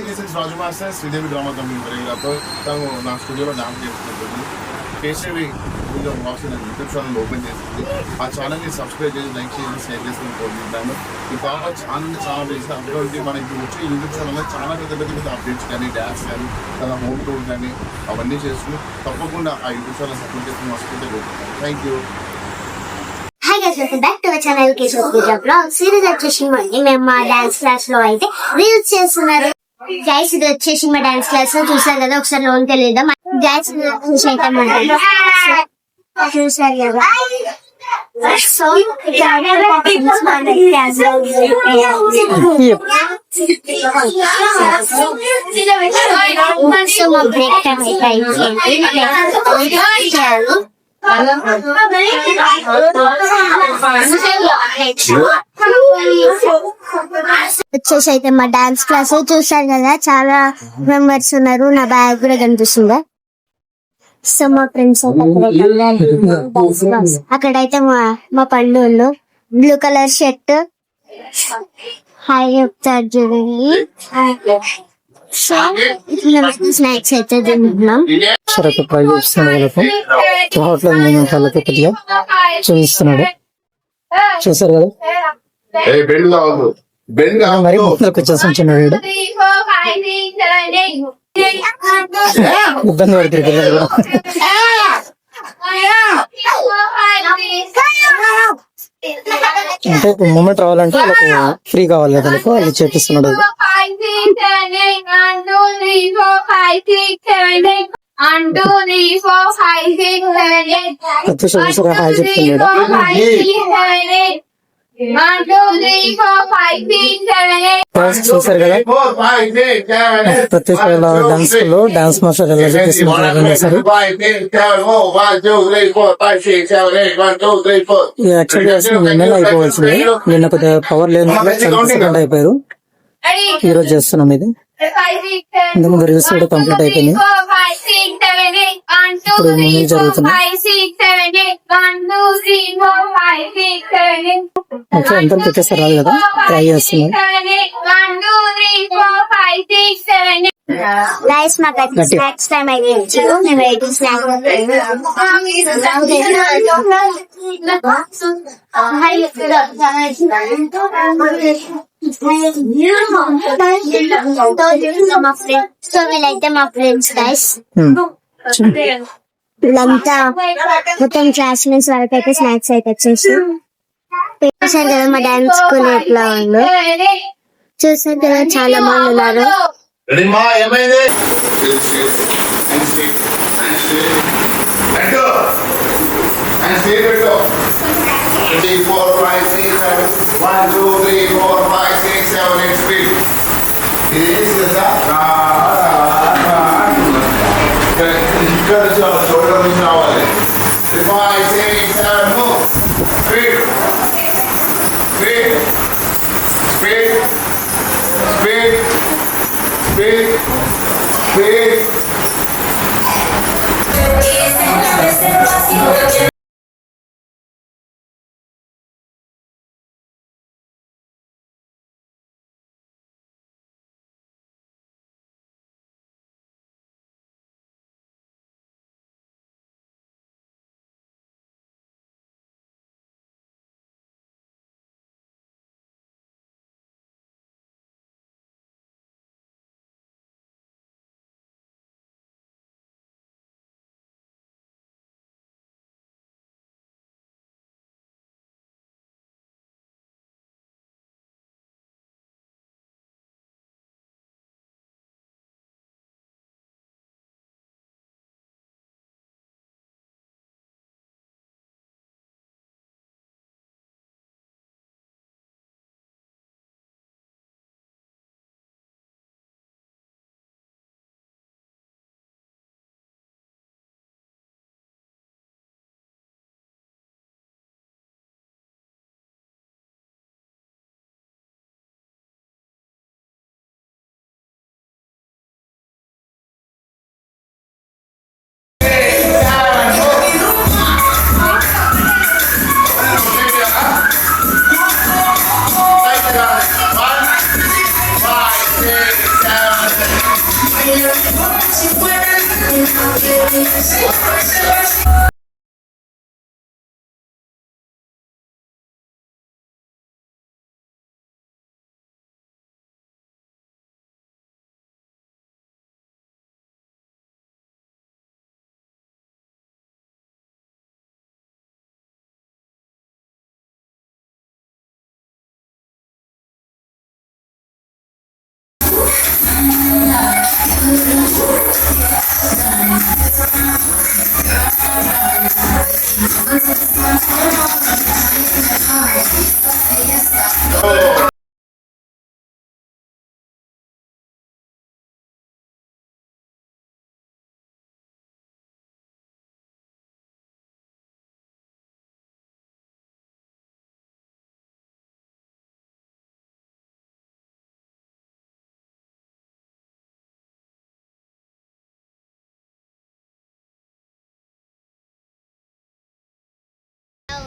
Hi this is Raju master Sridevi drama company పరిగిరాతో తను నా స్టూడియోలో డాన్స్ చేస్తున్నప్పుడు కేశవి బ్లాగ్స్ నేను యూట్యూబ్ ఛానల్ ఓపెన్ చేసింది. ఆ ఛానల్ని సబ్స్క్రైబ్ చేసి లైక్ చేసి షేర్ చేసుకుని కోరుకుంటాను. ఈ బాగా చాలా చేసిన అభివృద్ధి మనకి వచ్చి యూట్యూబ్ ఛానల్లో చాలా పెద్ద అప్డేట్స్ కానీ డ్యాన్స్ కానీ చాలా హోమ్ టూర్ కానీ అవన్నీ చేసుకుని తప్పకుండా ఆ యూట్యూబ్ ఛానల్ సపోర్ట్ చేసుకుని వస్తుంటే కోరుకుంటాను. Thank you. Hi guys, welcome back to our channel Keshav Vlog. Series వచ్చేసి మేము మా డాన్స్ క్లాస్ లో అయితే రీల్స్ చేస్తున్నారు. గైస్ ఇది వచ్చేసి మా డాన్స్ క్లాస్ లో చూసారు కదా, ఒకసారి లోన్కి వెళ్ళిద్దాం. గైస్ చూసారు కదా, సో మా బ్రేక్ టైం అయిపోయింది. వచ్చేసి అయితే మా డాన్స్ క్లాస్ చూసారు కదా, చాలా మెంబర్స్ ఉన్నారు. నా బ్యాగ్ కూడా కనిపిస్తుందా. సో మా ఫ్రెండ్స్ అక్కడైతే మా పండు బ్లూ కలర్ షర్ట్ హాయ్ చెప్తారు చూడండి. సో స్నాక్స్ అయితే తింటున్నాం. ట్రై చేస్తున్నాడు వాళ్ళకు కొద్దిగా చూపిస్తున్నాడు. చూసారు కదా, మరి ముందరకు వచ్చేసాం చిన్నవాడు ఇబ్బంది పడుతుంది పిల్లలు కూడా. అంటే మూమెంట్ రావాలంటే వాళ్ళకి ఫ్రీ కావాలి కదా, వాళ్ళు చేపిస్తున్నాడు. హాయ్ చెప్తున్నాడు. చూసారు కదా, ప్రతి డాన్స్ లో డాన్స్ మాస్టర్ ఎలా చూపిస్తున్నారు. నిన్న అయిపోవాల్సింది, నిన్న కొద్దిగా పవర్ లేని సెకండ్ అయిపోయారు. ఈ రోజు చేస్తున్నాం ఇది. ఇంతకుముందు రీల్స్ కూడా కంప్లీట్ అయిపోయినాయి. ఇప్పుడు మూవీ జరుగుతుంది. ఎంత పెట్టేస్తారు రాదు కదా, ట్రై చేస్తున్నాం. Guys, మాకు స్నాక్స్ టైం అయితే మేము వెయిటింగ్ స్నాక్స్ సో వీళ్ళైతే మా ఫ్రెండ్స్ గైస్. వీళ్ళంతా మొత్తం క్లాస్ నుంచి వరకు అయితే స్నాక్స్ అయితే వచ్చేసి చూసారు కదా. మా డాన్స్ స్కూల్ ఎట్లా ఉందో చూసారు కదా, చాలా మంది ఉన్నారు.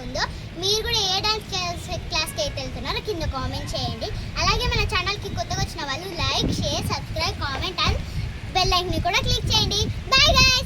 ఉందో మీరు కూడా ఏ డాన్స్ క్లాస్కి అయితే వెళ్తున్నారో కింద కామెంట్ చేయండి. అలాగే మన ఛానల్కి కొత్తగా వచ్చిన వాళ్ళు like, share, subscribe, comment and bell ఐకాన్ని కూడా క్లిక్ చేయండి. Bye guys.